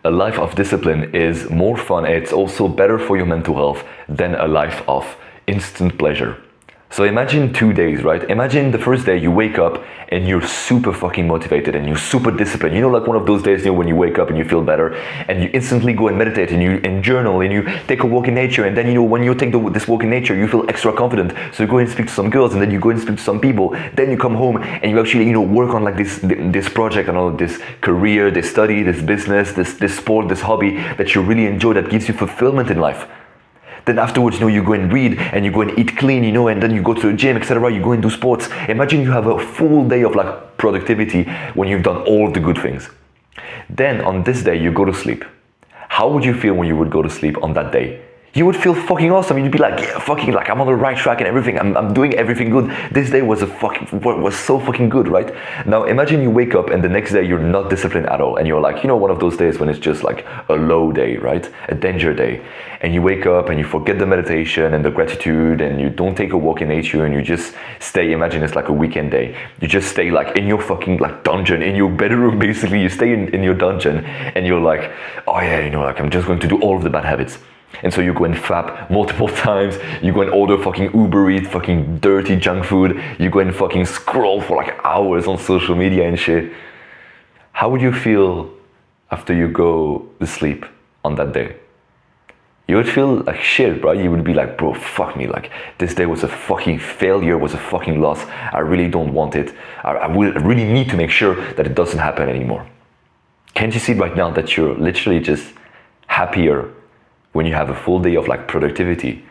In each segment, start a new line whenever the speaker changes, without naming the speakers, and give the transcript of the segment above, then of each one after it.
a life of discipline is more fun and it's also better for your mental health than a life of instant pleasure. So imagine 2 days, right? Imagine the first day you wake up and you're super fucking motivated and you're super disciplined. You know, like one of those days, when you wake up and you feel better and you instantly go and meditate and journal and you take a walk in nature. And then, when you take this walk in nature, you feel extra confident. So you go and speak to some girls and then you go and speak to some people. Then you come home and you actually, work on like this project and all this career, this study, this business, this sport, this hobby that you really enjoy, that gives you fulfillment in life. Then afterwards, you go and read and you go and eat clean, and then you go to the gym, etc. You go and do sports. Imagine you have a full day of like productivity when you've done all the good things. Then on this day, you go to sleep. How would you feel when you would go to sleep on that day? You would feel fucking awesome. You'd be like, yeah, fucking, like I'm on the right track and everything. I'm doing everything good. This day was so fucking good, right? Now imagine you wake up and the next day you're not disciplined at all, and you're like, one of those days when it's just like a low day, right? A danger day. And you wake up and you forget the meditation and the gratitude, and you don't take a walk in nature, and you just stay. Imagine it's like a weekend day. You just stay like in your fucking like dungeon, in your bedroom. Basically, you stay in your dungeon, and you're like, oh yeah, like I'm just going to do all of the bad habits. And so you go and fap multiple times, you go and order fucking Uber Eats, fucking dirty junk food, you go and fucking scroll for like hours on social media and shit. How would you feel after you go to sleep on that day? You would feel like shit, bro. You would be like, bro, fuck me, like this day was a fucking failure, was a fucking loss. I really don't want it. I really need to make sure that it doesn't happen anymore. Can't you see right now that you're literally just happier when you have a full day of like productivity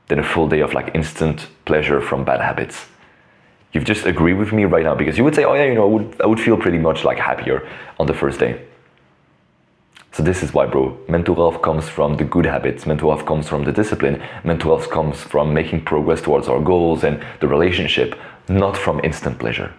than a full day of like instant pleasure from bad habits? You've just agreed with me right now, because you would say, oh yeah, I would feel pretty much like happier on the first day. So this is why, bro, mental health comes from the good habits, mental health comes from the discipline, mental health comes from making progress towards our goals and the relationship, not from instant pleasure.